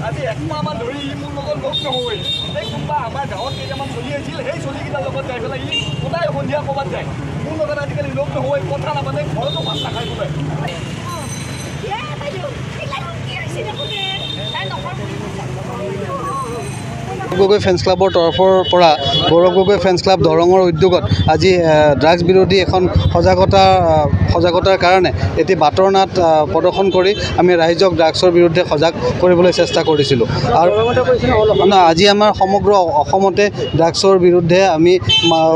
আজি একমাহমান ধৰি মোৰ লগত লগ নহৈ এই কোনোবা আমাৰ গাঁৱত কেইটামান চলি আছিল সেই চলিকেইটাৰ লগত যাই পেলাই ই সদায় সন্ধিয়া ক'ৰবাত যায় মোৰ লগত আজিকালি লগ নহৈ কথা নাপাতে ঘৰতো ভাত নাখাই বোলে গগৈ ফেন্স ক্লাবৰ তৰফৰ পৰা গৌৰৱ গগৈ ফেন্স ক্লাব দৰঙৰ উদ্যোগত আজি ড্ৰাগছ বিৰোধী এখন সজাগতাৰ কাৰণে এটি বাটৰ নাট প্ৰদৰ্শন কৰি আমি ৰাইজক ড্ৰাগছৰ বিৰুদ্ধে সজাগ কৰিবলৈ চেষ্টা কৰিছিলোঁ। আৰু আজি আমাৰ সমগ্ৰ অসমতে ড্ৰাগছৰ বিৰুদ্ধে আমি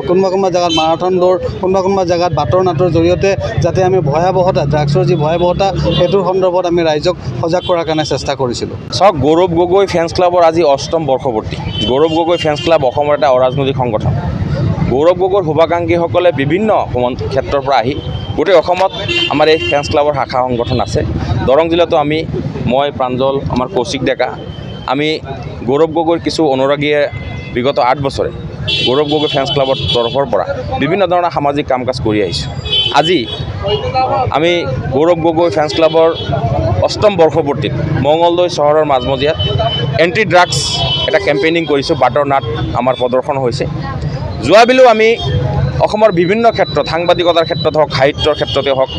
কোনোবা জেগাত মাৰাথন দৌৰ কোনোবা জেগাত বাটৰ নাটৰ জৰিয়তে যাতে আমি ভয়াৱহতা ড্ৰাগছৰ যি ভয়াৱহতা সেইটোৰ সন্দৰ্ভত আমি ৰাইজক সজাগ কৰাৰ কাৰণে চেষ্টা কৰিছিলোঁ। চাওক, গৌৰৱ গগৈ ফেন্স ক্লাবৰ আজি ৮ম বৰ্ষপূৰ্তি। গৌৰৱ গগৈ ফেন্স ক্লাব অসমৰ এটা অৰাজনৈতিক সংগঠন। গৌৰৱ গগৈৰ শুভাকাংক্ষীসকলে বিভিন্ন ক্ষেত্ৰৰ পৰা আহি গোটেই অসমত আমাৰ এই ফেন্স ক্লাবৰ শাখা সংগঠন আছে। দৰং জিলাতো মই প্ৰাঞ্জল, আমাৰ কৌশিক ডেকা, আমি গৌৰৱ গগৈৰ কিছু অনুৰাগীয়ে বিগত 8 বছৰে গৌৰৱ গগৈ ফেন্স ক্লাবৰ তৰফৰ পৰা বিভিন্ন ধৰণৰ সামাজিক কাম কাজ কৰি আহিছোঁ। আজি আমি গৌৰৱ গগৈ ফেন্স ক্লাবৰ ৮ম বৰ্ষপূৰ্তিত মঙলদৈ চহৰৰ মাজমজিয়াত এণ্টি ড্ৰাগছ এটা কেম্পেইনিং কৰিছোঁ। বাটৰ নাট আমাৰ প্ৰদৰ্শন হৈছে। যোৱাবেলিও আমি অসমৰ বিভিন্ন ক্ষেত্ৰত, সাংবাদিকতাৰ ক্ষেত্ৰত হওক, সাহিত্যৰ ক্ষেত্ৰতে হওক,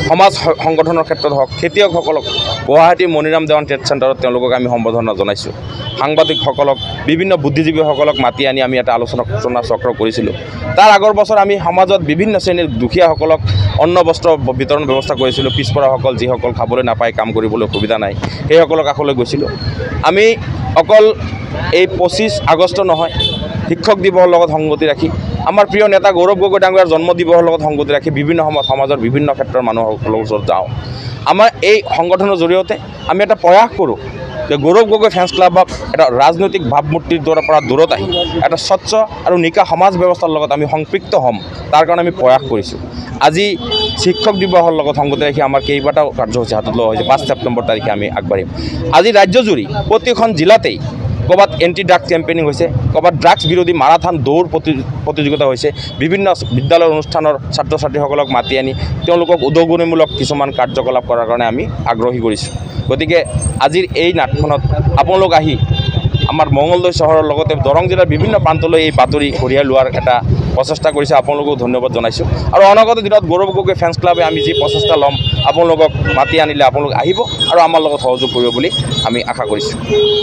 সমাজ সংগঠনৰ ক্ষেত্ৰত হওক, খেতিয়কসকলক গুৱাহাটী মণিৰাম দেৱান ট্ৰেড চেণ্টাৰত তেওঁলোকক আমি সম্বৰ্ধনা জনাইছোঁ। সাংবাদিকসকলক, বিভিন্ন বুদ্ধিজীৱীসকলক মাতি আনি আমি এটা আলোচনা চক্ৰ কৰিছিলোঁ। তাৰ আগৰ বছৰ আমি সমাজত বিভিন্ন শ্ৰেণীৰ দুখীয়াসকলক অন্ন বস্ত্ৰ বিতৰণ ব্যৱস্থা কৰিছিলোঁ। পিছপৰাসকল, যিসকল খাবলৈ নাপায়, কাম কৰিবলৈ সুবিধা নাই, সেইসকলৰ কাষলৈ গৈছিলোঁ। আমি অকল এই 25 আগষ্ট নহয়, শিক্ষক দিৱসৰ লগত সংগতি ৰাখি, আমাৰ প্ৰিয় নেতা গৌৰৱ গগৈ ডাঙৰীয়াৰ জন্ম দিৱসৰ লগত সংগতি ৰাখি বিভিন্ন সময়ত সমাজৰ বিভিন্ন ক্ষেত্ৰৰ মানুহসকলৰ ওচৰত যাওঁ। আমাৰ এই সংগঠনৰ জৰিয়তে আমি এটা প্ৰয়াস কৰোঁ যে গৌৰৱ গগৈ ফেন্স ক্লাবক এটা ৰাজনৈতিক ভাৱমূৰ্তিৰ পৰা দূৰত আহি এটা স্বচ্ছ আৰু নিকা সমাজ ব্যৱস্থাৰ লগত আমি সম্পৃক্ত হ'ম। তাৰ কাৰণে আমি প্ৰয়াস কৰিছোঁ। আজি শিক্ষক দিৱসৰ লগত সংগতি ৰাখি আমাৰ কেইবাটাও কাৰ্যসূচী হাতত লোৱা হৈছে। 5 ছেপ্টেম্বৰ তাৰিখে আমি আগবাঢ়িম। আজি ৰাজ্যজুৰি প্ৰতিখন জিলাতেই ক'ৰবাত এণ্টি ড্ৰাগছ কেম্পেইনিং হৈছে, ক'ৰবাত ড্ৰাগছ বিৰোধী মাৰাথন দৌৰ প্ৰতিযোগিতা হৈছে। বিভিন্ন বিদ্যালয়ৰ অনুষ্ঠানৰ ছাত্ৰ ছাত্ৰীসকলক মাতি আনি তেওঁলোকক উদগনিমূলক কিছুমান কাৰ্যকলাপ কৰাৰ কাৰণে আমি আগ্ৰহী কৰিছোঁ। গতিকে আজিৰ এই নাটখনত আপোনালোক আহি আমাৰ মঙলদৈ চহৰৰ লগতে দৰং জিলাৰ বিভিন্ন প্ৰান্তলৈ এই বাতৰি কঢ়িয়াই লোৱাৰ এটা প্ৰচেষ্টা কৰিছে। আপোনালোকক ধন্যবাদ জনাইছোঁ। আৰু অনাগত দিনত গৌৰৱ গগৈ ফেন্স ক্লাবে আমি যি প্ৰচেষ্টা ল'ম, আপোনালোকক মাতি আনিলে আপোনালোক আহিব আৰু আমাৰ লগত সহযোগ কৰিব বুলি আমি আশা কৰিছোঁ।